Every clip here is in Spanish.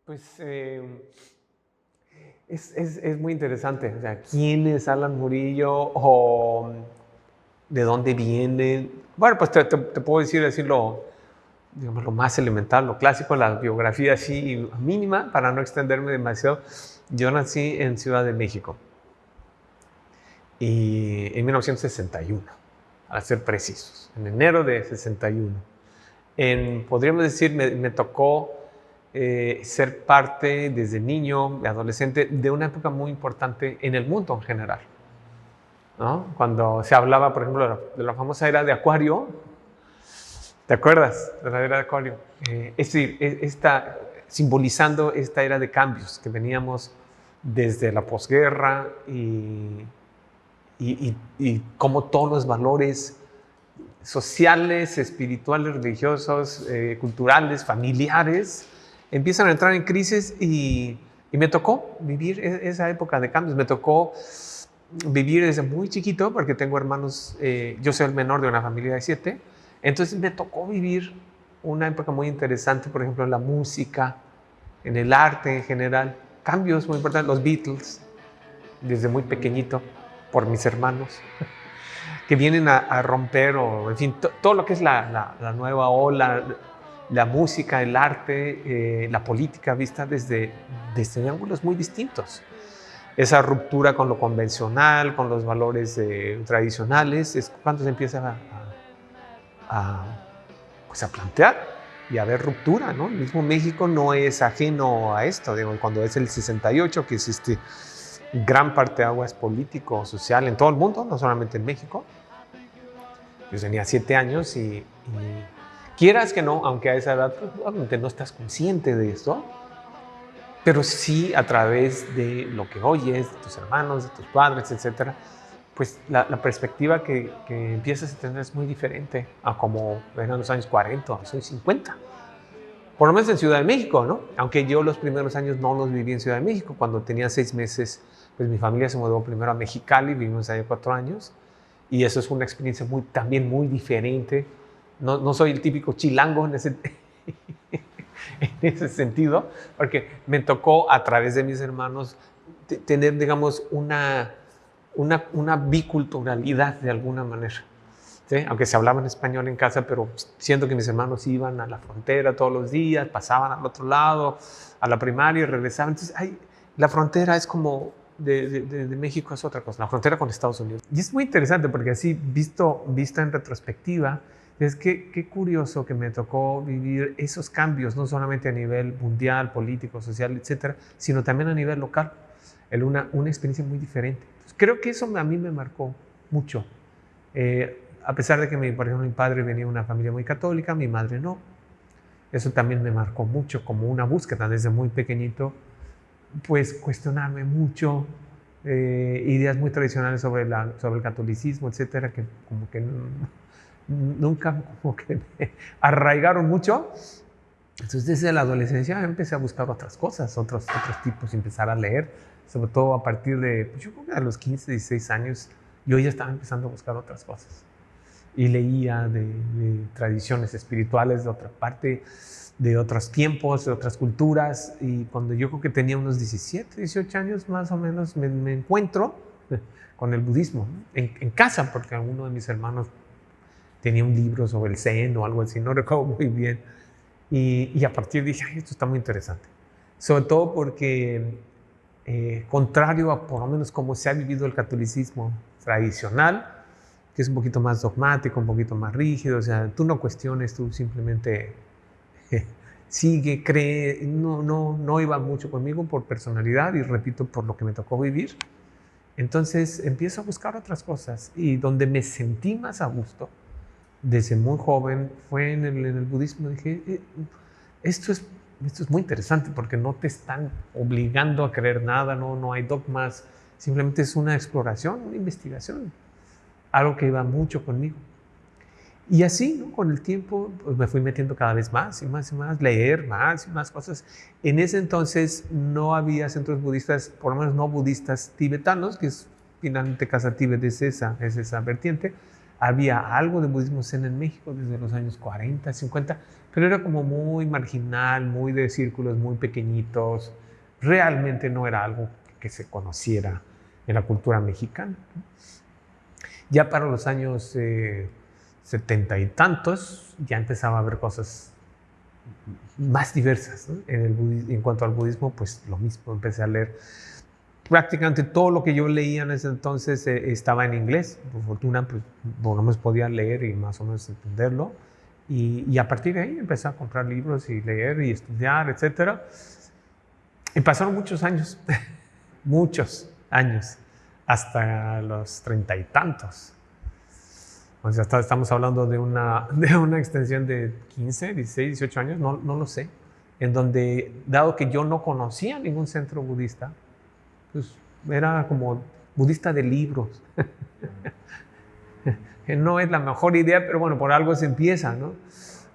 Pues es muy interesante. O sea, ¿quién es Alan Murillo o de dónde viene? Bueno, pues te puedo decir digamos, lo más elemental, lo clásico, la biografía así mínima, para no extenderme demasiado. Yo nací en Ciudad de México y en 1961, para ser precisos, en enero de 61. Podríamos decir, me tocó ser parte desde niño, adolescente, de una época muy importante en el mundo en general, ¿no? Cuando se hablaba, por ejemplo, de la famosa era de Acuario. ¿Te acuerdas de la era de Acuario? Es decir, simbolizando esta era de cambios que veníamos desde la posguerra y cómo todos los valores sociales, espirituales, religiosos, culturales, familiares, empiezan a entrar en crisis y me tocó vivir esa época de cambios. Me tocó vivir desde muy chiquito, porque tengo hermanos, yo soy el menor de una familia de 7, entonces me tocó vivir una época muy interesante, por ejemplo, en la música, en el arte en general, cambios muy importantes, los Beatles, desde muy pequeñito, por mis hermanos, que vienen a romper, o en fin, todo lo que es la nueva ola, la música, el arte, la política vista desde ángulos muy distintos. Esa ruptura con lo convencional, con los valores tradicionales, es cuando se empieza pues a plantear y a haber ruptura, ¿no? El mismo México no es ajeno a esto, digo, cuando es el 68, que es gran parteaguas político, social en todo el mundo, no solamente en México. Yo tenía 7 años y quieras que no, aunque a esa edad pues, obviamente no estás consciente de esto, pero sí a través de lo que oyes, de tus hermanos, de tus padres, etcétera, pues la perspectiva que empiezas a tener es muy diferente a como eran los años 40 o los años 50. Por lo menos en Ciudad de México, ¿no? Aunque yo los primeros años no los viví en Ciudad de México. Cuando tenía 6 meses, pues mi familia se mudó primero a Mexicali, vivimos ahí 4 años. Y eso es una experiencia también muy diferente. No soy el típico chilango en ese sentido, porque me tocó a través de mis hermanos tener, digamos, una biculturalidad de alguna manera. ¿Sí? Aunque se hablaba en español en casa, pero siento que mis hermanos iban a la frontera todos los días, pasaban al otro lado, a la primaria y regresaban. Entonces, la frontera es como de México es otra cosa, la frontera con Estados Unidos. Y es muy interesante porque así, vista en retrospectiva, es que qué curioso que me tocó vivir esos cambios, no solamente a nivel mundial, político, social, etcétera, sino también a nivel local. Una experiencia muy diferente. Entonces, creo que eso a mí me marcó mucho. A pesar de que, por ejemplo, mi padre venía de una familia muy católica, mi madre no. Eso también me marcó mucho, como una búsqueda desde muy pequeñito, pues cuestionarme mucho, ideas muy tradicionales sobre el catolicismo, etcétera, que como que nunca como que me arraigaron mucho. Entonces, desde la adolescencia empecé a buscar otras cosas, otros tipos, empezar a leer, sobre todo a partir de, pues yo creo que a los 15, 16 años, yo ya estaba empezando a buscar otras cosas. Y leía de tradiciones espirituales de otra parte, de otros tiempos, de otras culturas. Y cuando yo creo que tenía unos 17, 18 años más o menos, me encuentro con el budismo, ¿no? En casa, porque alguno de mis hermanos tenía un libro sobre el Zen o algo así, no recuerdo muy bien. Y a partir dije, ay, esto está muy interesante. Sobre todo porque, contrario a por lo menos cómo se ha vivido el catolicismo tradicional, que es un poquito más dogmático, un poquito más rígido, o sea, tú no cuestiones, tú simplemente sigue, cree, no iba mucho conmigo por personalidad y repito, por lo que me tocó vivir. Entonces empiezo a buscar otras cosas y donde me sentí más a gusto desde muy joven fue en el budismo. Dije, esto es muy interesante porque no te están obligando a creer nada, no hay dogmas, simplemente es una exploración, una investigación, algo que iba mucho conmigo. Y así, ¿no? Con el tiempo, pues me fui metiendo cada vez más y más y más, leer más y más cosas. En ese entonces no había centros budistas, por lo menos no budistas tibetanos, que es finalmente Casa Tíbet, es esa vertiente. Había algo de budismo zen en México desde los años 40, 50, pero era como muy marginal, muy de círculos muy pequeñitos. Realmente no era algo que se conociera en la cultura mexicana. Ya para los años 70 y tantos, ya empezaba a haber cosas más diversas, ¿no? En cuanto al budismo, pues lo mismo, empecé a leer. Prácticamente todo lo que yo leía en ese entonces estaba en inglés. Por fortuna, pues por lo menos podía leer y más o menos entenderlo. Y a partir de ahí empecé a comprar libros y leer y estudiar, etcétera. Y pasaron muchos años, muchos años, hasta los 30 y tantos. O sea, estamos hablando de una extensión de 15, 16, 18 años, no lo sé, en donde, dado que yo no conocía ningún centro budista, pues era como budista de libros. No es la mejor idea, pero bueno, por algo se empieza, ¿no?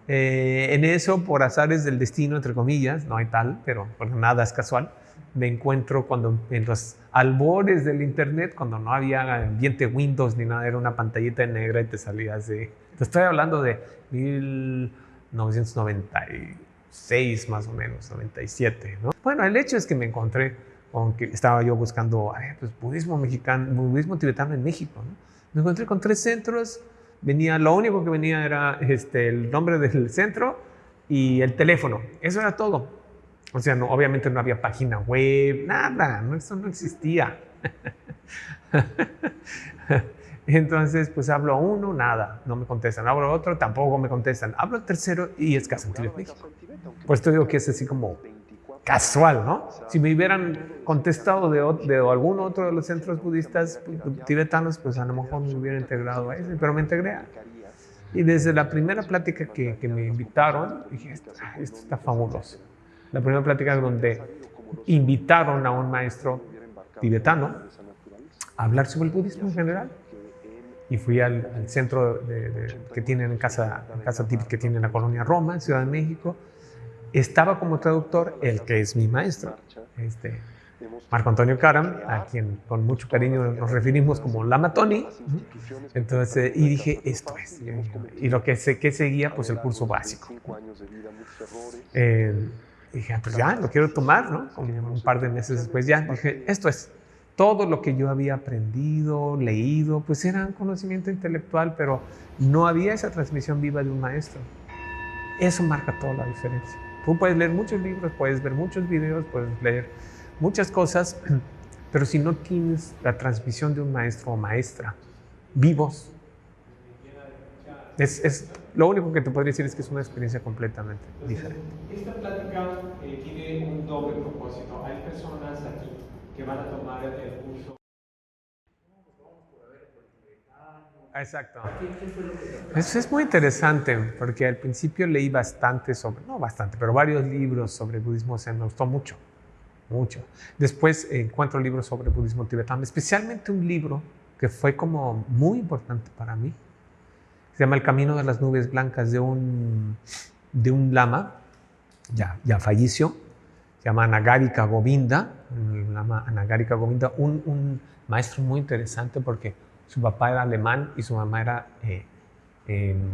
En eso, por azares del destino, entre comillas, no hay tal, pero bueno, nada es casual, me encuentro cuando en los albores del internet, cuando no había ambiente Windows ni nada, era una pantallita negra y te salías de... Te estoy hablando de 1996 más o menos, 97, ¿no? Bueno, el hecho es que me encontré con que estaba yo buscando pues, budismo mexicano, budismo tibetano en México, ¿no? Me encontré con 3 centros. Lo único que venía era el nombre del centro y el teléfono. Eso era todo. O sea, no, obviamente no había página web, nada, no, eso no existía. Entonces, pues hablo a uno, nada, no me contestan. Hablo a otro, tampoco me contestan. Hablo al tercero y es Casa en Tibet, México. Por esto digo que es así como casual, ¿no? Si me hubieran contestado de algún otro de los centros budistas tibetanos, pues a lo mejor me hubiera integrado a ese, pero me integré. Y desde la primera plática que me invitaron, dije, esto está fabuloso. La primera plática donde invitaron a un maestro tibetano a hablar sobre el budismo en general. Y fui al centro que tienen en Casa Tibet, que tiene en la colonia Roma, en Ciudad de México. Estaba como traductor el que es mi maestro, Marco Antonio Karam, a quien con mucho cariño nos referimos como Lama Tony. Entonces, y dije, esto es. Y lo que seguía, pues el curso básico. Dije, pues ya, lo quiero tomar, ¿no? Como un par de meses después, ya, dije, esto es. Todo lo que yo había aprendido, leído, pues era un conocimiento intelectual, pero no había esa transmisión viva de un maestro. Eso marca toda la diferencia. Tú puedes leer muchos libros, puedes ver muchos videos, puedes leer muchas cosas, pero si no tienes la transmisión de un maestro o maestra vivos, lo único que te podría decir es que es una experiencia completamente diferente. Esta plática tiene un doble propósito. Hay personas aquí que van a tomar el curso. Exacto. Eso es muy interesante, porque al principio leí pero varios libros sobre budismo zen, me gustó mucho. Después encuentro libros sobre budismo tibetano, especialmente un libro que fue como muy importante para mí. Se llama El Camino de las Nubes Blancas, de un lama, ya falleció, se llama Anagarika Govinda, un maestro muy interesante porque su papá era alemán y su mamá era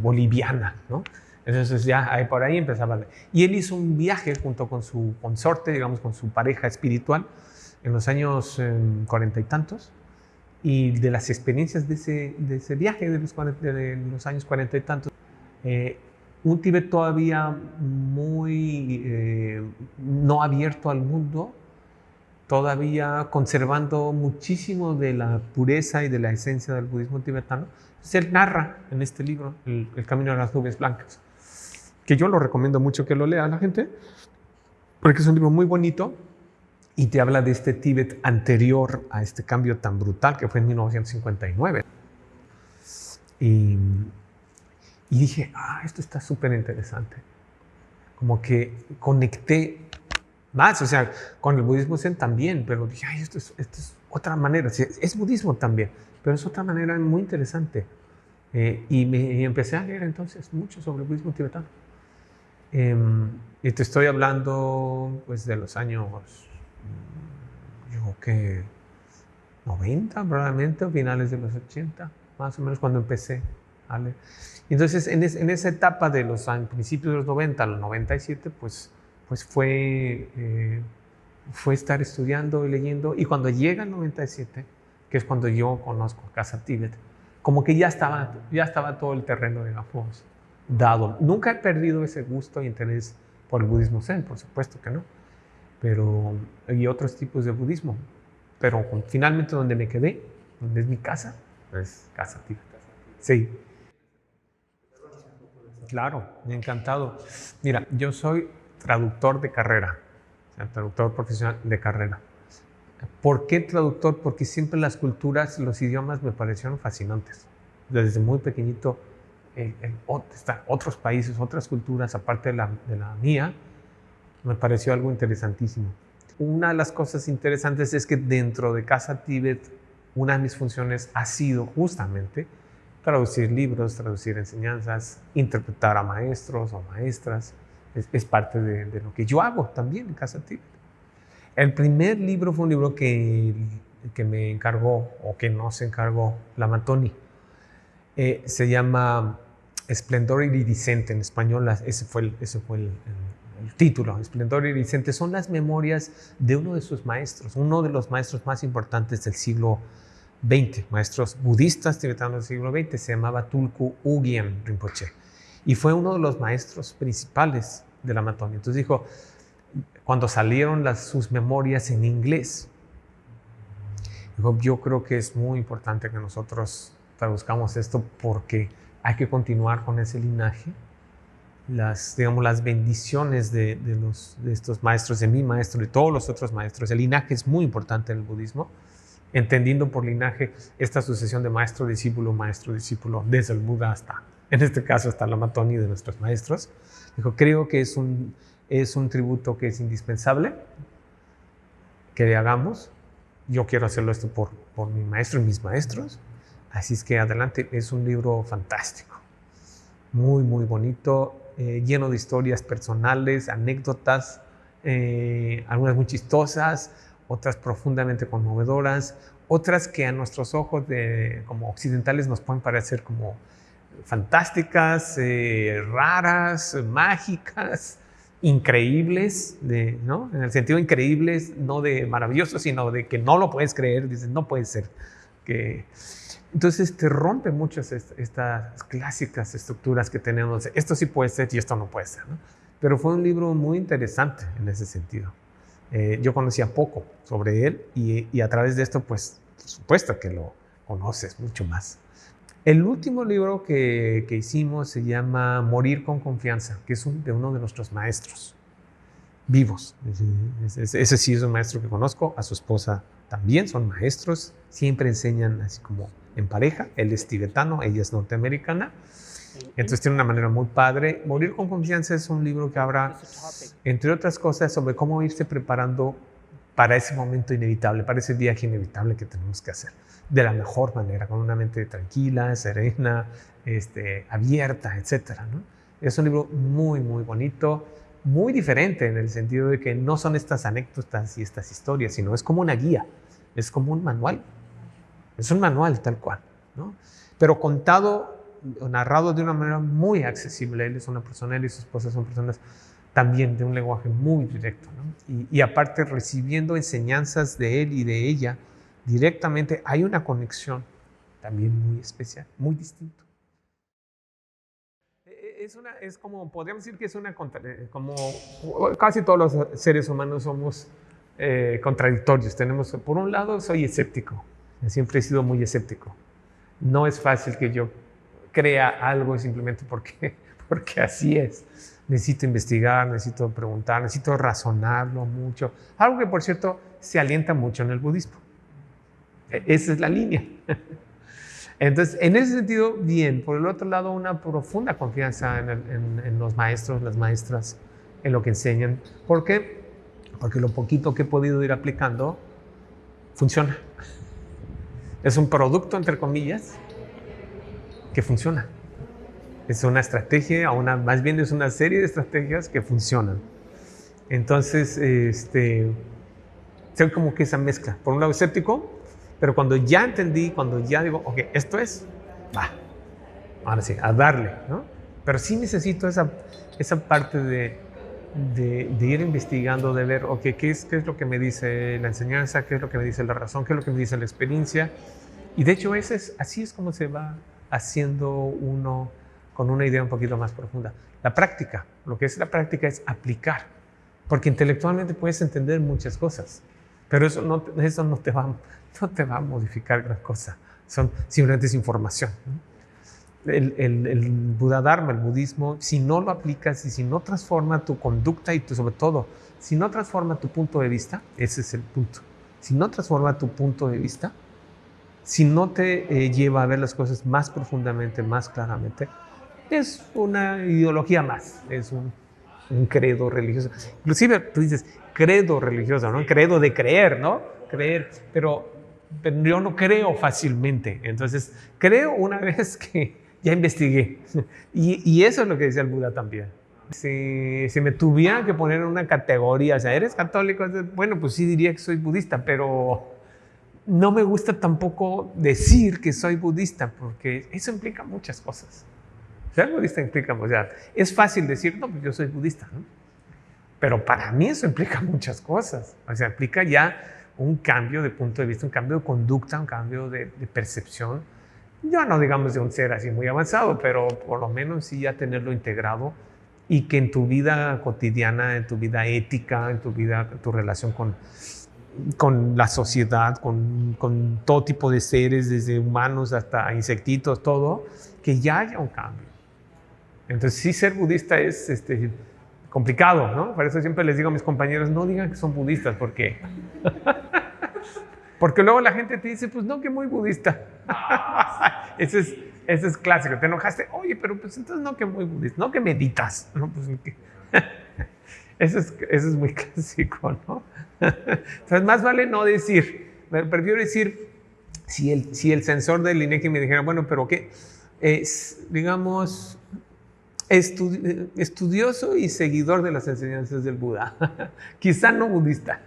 boliviana, ¿no? Entonces ya por ahí empezaba. Y él hizo un viaje junto con su consorte, digamos, con su pareja espiritual, en los años 40 y tantos. Y de las experiencias de ese viaje de los años 40 y tantos, un Tíbet todavía muy no abierto al mundo, todavía conservando muchísimo de la pureza y de la esencia del budismo tibetano. Entonces él narra en este libro, el Camino de las Nubes Blancas, que yo lo recomiendo mucho que lo lea a la gente, porque es un libro muy bonito y te habla de este Tíbet anterior a este cambio tan brutal que fue en 1959. Y dije, esto está súper interesante. Como que conecté más, o sea, con el budismo zen también, pero dije, esto es otra manera, es budismo también, pero es otra manera muy interesante. Y empecé a leer entonces mucho sobre el budismo tibetano. Y te estoy hablando pues de los años, yo creo que 90 probablemente, o finales de los 80, más o menos cuando empecé ¿vale? Entonces, en esa etapa de los principios de los 90 a los 97, pues fue estar estudiando y leyendo. Y cuando llega el 97, que es cuando yo conozco Casa Tíbet, como que ya estaba todo el terreno, digamos, dado. Nunca he perdido ese gusto y interés por el budismo zen, por supuesto que no, y otros tipos de budismo. Pero finalmente donde me quedé, donde es mi casa, es Casa Tíbet. Sí. Claro, me ha encantado. Mira, yo soy traductor de carrera, o sea, traductor profesional de carrera. ¿Por qué traductor? Porque siempre las culturas, los idiomas me parecieron fascinantes. Desde muy pequeñito, otros países, otras culturas, aparte de la mía, me pareció algo interesantísimo. Una de las cosas interesantes es que dentro de Casa Tíbet, una de mis funciones ha sido justamente traducir libros, traducir enseñanzas, interpretar a maestros o maestras. Es parte de lo que yo hago también en Casa Tíbet. El primer libro fue un libro que me encargó, o que nos encargó, Lama Tony. Se llama Esplendor Iridiscente, en español. Ese fue el título. Esplendor Iridiscente son las memorias de uno de sus maestros, uno de los maestros más importantes del siglo XX, maestros budistas tibetanos del siglo XX. Se llamaba Tulku Ugyen Rinpoche y fue uno de los maestros principales de Lama Tony. Entonces dijo, cuando salieron sus memorias en inglés, dijo, yo creo que es muy importante que nosotros traduzcamos esto porque hay que continuar con ese linaje, las bendiciones de estos maestros, de mi maestro, de todos los otros maestros. El linaje es muy importante en el budismo, entendiendo por linaje esta sucesión de maestro-discípulo, desde el Buda hasta, en este caso, hasta Lama Tony, de nuestros maestros. Dijo, creo que es un tributo que es indispensable que le hagamos. Yo quiero hacerlo esto por mi maestro y mis maestros. Así es que adelante, es un libro fantástico, muy, muy bonito, lleno de historias personales, anécdotas, algunas muy chistosas, otras profundamente conmovedoras, otras que a nuestros ojos como occidentales nos pueden parecer como fantásticas, raras, mágicas, increíbles, ¿no? En el sentido increíbles, no de maravilloso, sino de que no lo puedes creer, dices, no puede ser. Entonces te rompe muchas estas clásicas estructuras que tenemos. Esto sí puede ser y esto no puede ser, ¿no? Pero fue un libro muy interesante en ese sentido. Yo conocía poco sobre él y a través de esto, pues, por supuesto que lo conoces mucho más. El último libro que hicimos se llama Morir con Confianza, que es de uno de nuestros maestros vivos. Ese sí es un maestro que conozco, a su esposa también, son maestros, siempre enseñan así como en pareja. Él es tibetano, ella es norteamericana. Entonces tiene una manera muy padre. Morir con Confianza es un libro que habla, entre otras cosas, sobre cómo irse preparando para ese momento inevitable, para ese viaje inevitable que tenemos que hacer de la mejor manera, con una mente tranquila, serena, abierta, etcétera, ¿no? Es un libro muy, muy bonito, muy diferente en el sentido de que no son estas anécdotas y estas historias, sino es como una guía, es como un manual. Es un manual tal cual, ¿no? Pero contado, narrado de una manera muy accesible. Él y su esposa son personas también de un lenguaje muy directo, ¿no? Y aparte recibiendo enseñanzas de él y de ella directamente, hay una conexión también muy especial, muy distinto. Es como, podríamos decir que es como casi todos los seres humanos somos contradictorios. Por un lado, soy escéptico, siempre he sido muy escéptico. No es fácil que yo crea algo simplemente porque así es. Necesito investigar, necesito preguntar, necesito razonarlo mucho. Algo que, por cierto, se alienta mucho en el budismo. Esa es la línea. Entonces, en ese sentido, bien. Por el otro lado, una profunda confianza en los maestros, las maestras, en lo que enseñan. ¿Por qué? Porque lo poquito que he podido ir aplicando funciona. Es un producto, entre comillas, que funciona. Es una estrategia, más bien es una serie de estrategias que funcionan. Entonces, soy como que esa mezcla. Por un lado escéptico, pero cuando ya entendí, cuando ya digo, ok, esto es, va. ahora sí, a darle, ¿no? Pero sí necesito esa parte de ir investigando, de ver, ok, ¿qué es lo que me dice la enseñanza? ¿Qué es lo que me dice la razón? ¿Qué es lo que me dice la experiencia? Y de hecho, así es como se va haciendo uno con una idea un poquito más profunda. La práctica, lo que es la práctica es aplicar, porque intelectualmente puedes entender muchas cosas, pero eso no te va a modificar gran cosa, simplemente es información, ¿no? El Buda Dharma, el budismo, si no lo aplicas y si no transforma tu conducta y sobre todo, si no transforma tu punto de vista, ese es el punto. Si no transforma tu punto de vista, si no te lleva a ver las cosas más profundamente, más claramente, es una ideología más, es un credo religioso. Inclusive tú dices credo religioso, ¿no? Credo de creer, ¿no? Creer, pero yo no creo fácilmente. Entonces, creo una vez que ya investigué. Y eso es lo que decía el Buda también. Si me tuviera que poner en una categoría, o sea, ¿eres católico? Bueno, pues sí diría que soy budista, pero no me gusta tampoco decir que soy budista, porque eso implica muchas cosas. Ser budista implica, o sea, es fácil decir, no, pues yo soy budista, ¿no? Pero para mí eso implica muchas cosas. O sea, implica ya un cambio de punto de vista, un cambio de conducta, un cambio de percepción. Ya no digamos de un ser así muy avanzado, pero por lo menos sí ya tenerlo integrado y que en tu vida cotidiana, en tu vida ética, en tu relación con la sociedad, con todo tipo de seres, desde humanos hasta insectitos, todo, que ya haya un cambio. Entonces sí, ser budista es complicado, ¿no? Por eso siempre les digo a mis compañeros, no digan que son budistas, porque luego la gente te dice, pues no, que muy budista. Ese es clásico. Te enojaste, oye, pero pues entonces no, que muy budista, no que meditas. No, pues, eso es muy clásico, ¿no? Entonces más vale no decir, prefiero decir, si el sensor del INEGI me dijera, bueno, pero ¿qué? Digamos, estudioso y seguidor de las enseñanzas del Buda. Quizá no budista.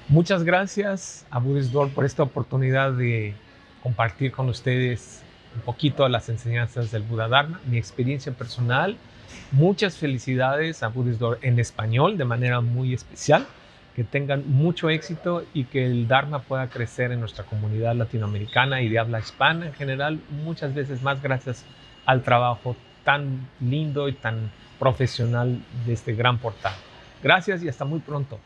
Muchas gracias a Buddhist Door por esta oportunidad de compartir con ustedes un poquito de las enseñanzas del Buda Dharma, mi experiencia personal. Muchas felicidades a Buddhist Door en español de manera muy especial. Que tengan mucho éxito y que el Dharma pueda crecer en nuestra comunidad latinoamericana y de habla hispana en general, muchas veces más gracias al trabajo tan lindo y tan profesional de este gran portal. Gracias y hasta muy pronto.